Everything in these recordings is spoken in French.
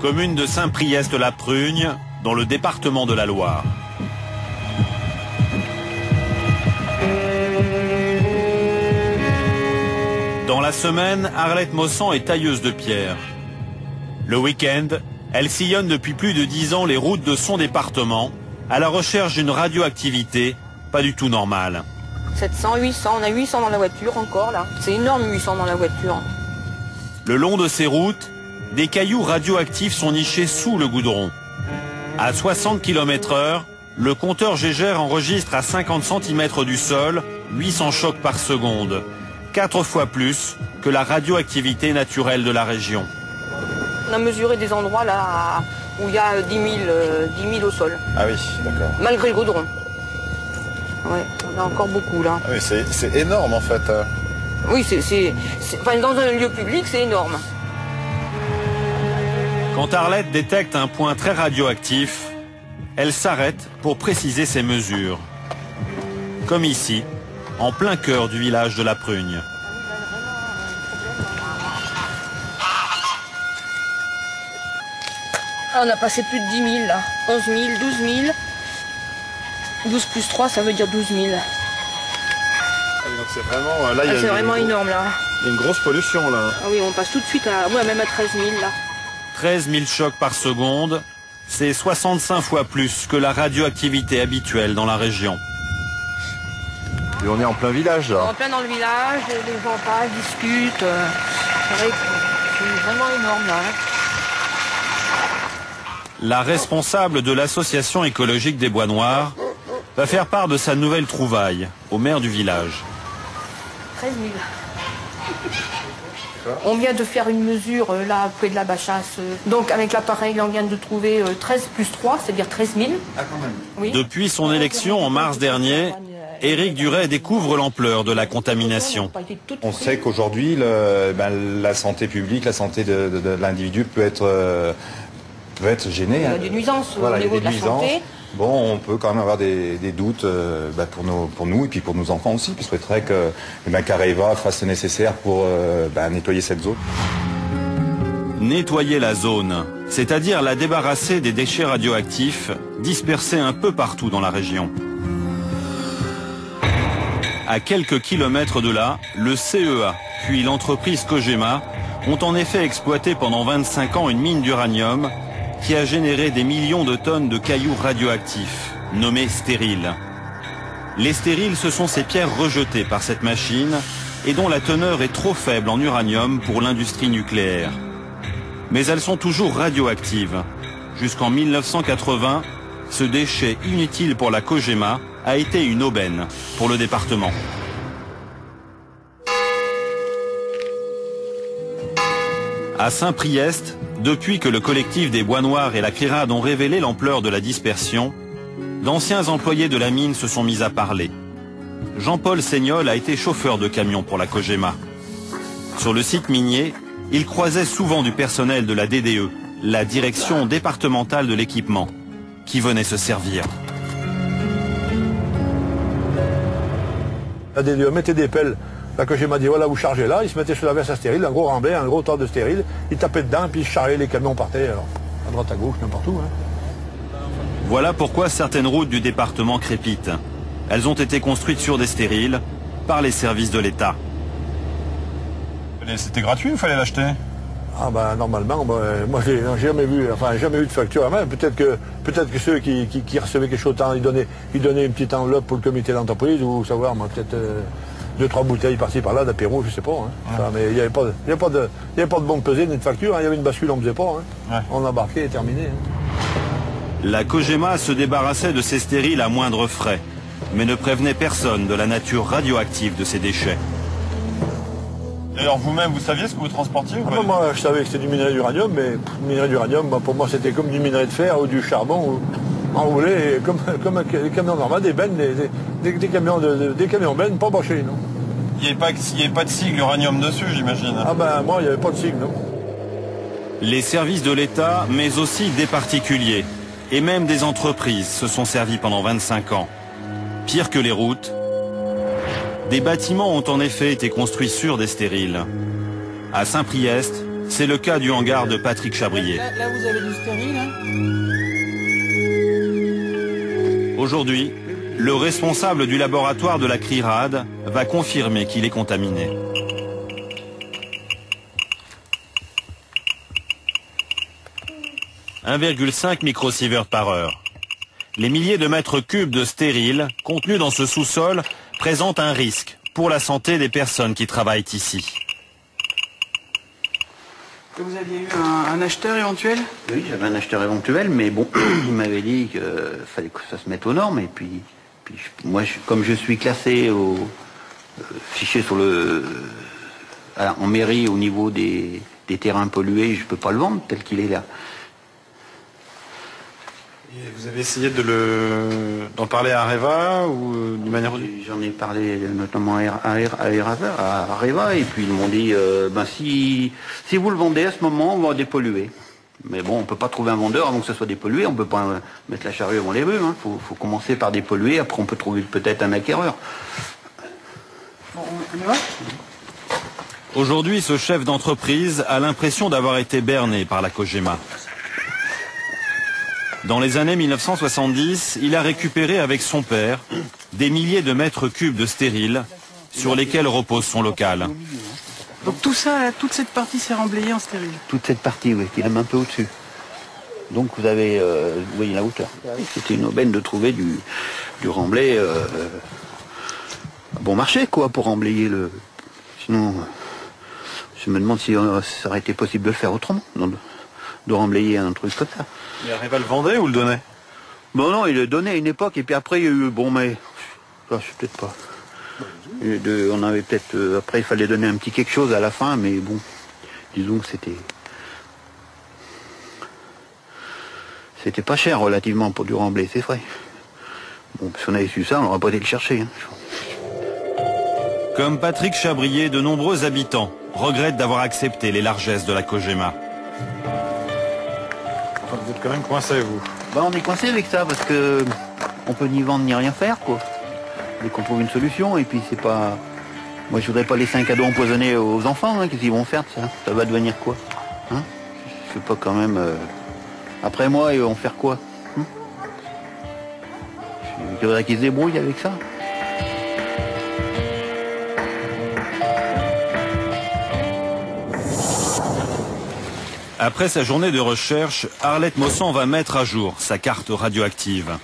Commune de Saint-Priest-la-Prugne, dans le département de la Loire. Dans la semaine, Arlette Maussan est tailleuse de pierre. Le week-end, elle sillonne depuis plus de 10 ans les routes de son département à la recherche d'une radioactivité pas du tout normale. 700, 800, on a 800 dans la voiture encore là. C'est énorme 800 dans la voiture. Le long de ces routes, des cailloux radioactifs sont nichés sous le goudron. À 60 km/h, le compteur Gégère enregistre à 50 cm du sol 800 chocs par seconde, 4 fois plus que la radioactivité naturelle de la région. On a mesuré des endroits là où il y a 10 000 au sol. Ah oui, d'accord. Malgré le goudron. Ouais, on a encore beaucoup là. Ah oui, c'est énorme en fait. Oui, enfin, dans un lieu public, c'est énorme. Quand Arlette détecte un point très radioactif, elle s'arrête pour préciser ses mesures. Comme ici, en plein cœur du village de la Prugne. Ah, on a passé plus de 10 000 là. 11 000, 12 000. 12 plus 3, ça veut dire 12 000. Ah, donc c'est vraiment, là, c'est vraiment énorme là. Il y a une grosse pollution là. Ah oui, on passe tout de suite à, ouais, même à 13 000 là. 13 000 chocs par seconde, c'est 65 fois plus que la radioactivité habituelle dans la région. Et on est en plein village là. En plein dans le village, les gens passent, discutent. C'est vrai que c'est vraiment énorme là. La responsable de l'association écologique des Bois Noirs va faire part de sa nouvelle trouvaille au maire du village. 13 000. On vient de faire une mesure là près de la Bachasse. Donc avec l'appareil, on vient de trouver 13 plus 3, c'est-à-dire 13 000. Ah, quand même. Oui. Depuis son élection en mars dernier, Éric Duret découvre l'ampleur de la contamination. On sait qu'aujourd'hui, la santé publique, la santé de l'individu peut être gênée. Il y a des nuisances voilà, au niveau de la santé. Bon, on peut quand même avoir des doutes pour nous et puis pour nos enfants aussi. Puis je souhaiterais qu'Areva fasse le nécessaire pour nettoyer cette zone. Nettoyer la zone, c'est-à-dire la débarrasser des déchets radioactifs dispersés un peu partout dans la région. À quelques kilomètres de là, le CEA, puis l'entreprise Cogema, ont en effet exploité pendant 25 ans une mine d'uranium qui a généré des millions de tonnes de cailloux radioactifs, nommés stériles. Les stériles, ce sont ces pierres rejetées par cette machine et dont la teneur est trop faible en uranium pour l'industrie nucléaire. Mais elles sont toujours radioactives. Jusqu'en 1980, ce déchet inutile pour la Cogema a été une aubaine pour le département. À Saint-Priest, depuis que le collectif des Bois Noirs et la CRIRAD ont révélé l'ampleur de la dispersion, d'anciens employés de la mine se sont mis à parler. Jean-Paul Seignol a été chauffeur de camion pour la Cogema. Sur le site minier, il croisait souvent du personnel de la DDE, la direction départementale de l'équipement, qui venait se servir. La DDE mettait des pelles. La Cogema dit voilà, vous chargez là, ils se mettaient sur la verse à stérile, un gros remblai, un gros tas de stérile, ils tapaient dedans et puis ils chargeaient, les camions partaient, alors, à droite à gauche, n'importe où. Hein. Voilà pourquoi certaines routes du département crépitent. Elles ont été construites sur des stériles par les services de l'État. C'était gratuit ou fallait l'acheter? Ah ben normalement, moi j'ai jamais vu de facture à main. Peut-être que ceux qui recevaient quelque chose, ils donnaient une petite enveloppe pour le comité d'entreprise ou savoir, moi peut-être 2-3 bouteilles par-ci par-là d'apéro, je sais pas. Hein. Ouais. Enfin, mais il n'y avait pas de bon pesée ni de facture. Hein. Il y avait une bascule, on ne faisait pas. Hein. Ouais. On embarquait et terminé. Hein. La Cogema se débarrassait de ces stériles à moindre frais, mais ne prévenait personne de la nature radioactive de ces déchets. Et alors vous-même, vous saviez ce que vous transportiez ou pas? Moi, je savais que c'était du minerai d'uranium, mais minerai d'uranium, pour moi, c'était comme du minerai de fer ou du charbon enroulé, comme un camion normal, des bennes, des camions bennes, pas branchés, non. Il n'y avait pas de sigle uranium dessus, j'imagine. Ah ben, moi, il n'y avait pas de sigle, non. Les services de l'État, mais aussi des particuliers, et même des entreprises se sont servis pendant 25 ans. Pire que les routes, des bâtiments ont en effet été construits sur des stériles. À Saint-Priest, C'est le cas du hangar de Patrick Chabrier. Là, vous avez du stérile, hein. Aujourd'hui, le responsable du laboratoire de la CRIRAD va confirmer qu'il est contaminé. « 1,5 microsievert par heure. Les milliers de mètres cubes de stériles contenus dans ce sous-sol présentent un risque pour la santé des personnes qui travaillent ici. » Vous aviez eu un acheteur éventuel? Oui, j'avais un acheteur éventuel, mais bon, il m'avait dit qu'il fallait que ça se mette aux normes. Et puis moi, comme je suis classé au fichier sur en mairie au niveau des terrains pollués, je ne peux pas le vendre tel qu'il est là. Et vous avez essayé d'en parler à Areva ou d'une manière... J'en ai parlé notamment à Areva, et puis ils m'ont dit si vous le vendez à ce moment, on va dépolluer. Mais bon, on ne peut pas trouver un vendeur avant que ça soit dépollué, on ne peut pas mettre la charrue avant les bœufs. Hein. Faut commencer par dépolluer, après on peut trouver peut-être un acquéreur. Bon, on y va? Aujourd'hui, ce chef d'entreprise a l'impression d'avoir été berné par la COGEMA. Dans les années 1970, il a récupéré avec son père des milliers de mètres cubes de stériles sur lesquels repose son local. Donc tout ça, toute cette partie s'est remblayée en stérile? Toute cette partie, oui, qui est même un peu au-dessus. Donc vous avez, vous voyez la hauteur. C'était une aubaine de trouver du remblai bon marché, quoi, pour remblayer le... Sinon, je me demande si ça aurait été possible de le faire autrement, de remblayer un truc comme ça. Mais Areva le vendait ou le donnait? Bon non, il le donnait à une époque, et puis après il y a eu, bon mais, je sais peut-être pas. On avait peut-être, après il fallait donner un petit quelque chose à la fin, mais bon, disons que c'était pas cher relativement pour du remblai, c'est vrai. Bon, si on avait su ça, on n'aurait pas été le chercher. Hein. Comme Patrick Chabrier, de nombreux habitants regrettent d'avoir accepté les largesses de la COGEMA. Enfin, vous êtes quand même coincé, vous. Bah, on est coincé avec ça, parce que on peut ni vendre ni rien faire, quoi. Dès qu'on trouve une solution, et puis c'est pas... Moi, je voudrais pas laisser un cadeau empoisonné aux enfants, hein. Qu'est-ce qu'ils vont faire de ça? Ça va devenir quoi, hein? Je sais pas quand même... Après moi, ils vont faire quoi, hein? Je voudrais qu'ils se débrouillent avec ça. Après sa journée de recherche, Arlette Maussan va mettre à jour sa carte radioactive.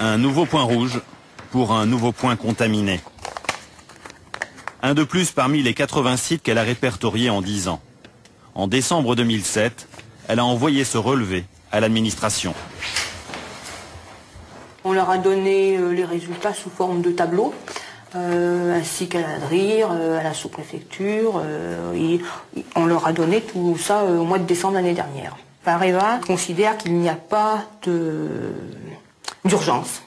Un nouveau point rouge pour un nouveau point contaminé. Un de plus parmi les 80 sites qu'elle a répertoriés en 10 ans. En décembre 2007, elle a envoyé ce relevé à l'administration. On leur a donné les résultats sous forme de tableau. Ainsi qu'à la DRIR, à la sous-préfecture. On leur a donné tout ça au mois de décembre l'année dernière. Areva considère qu'il n'y a pas d'urgence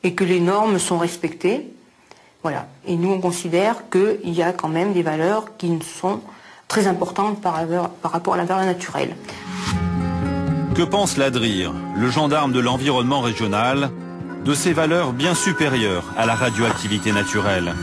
et que les normes sont respectées. Voilà. Et nous, on considère qu'il y a quand même des valeurs qui sont très importantes par rapport à la valeur naturelle. Que pense la DRIR, le gendarme de l'environnement régional, de ces valeurs bien supérieures à la radioactivité naturelle?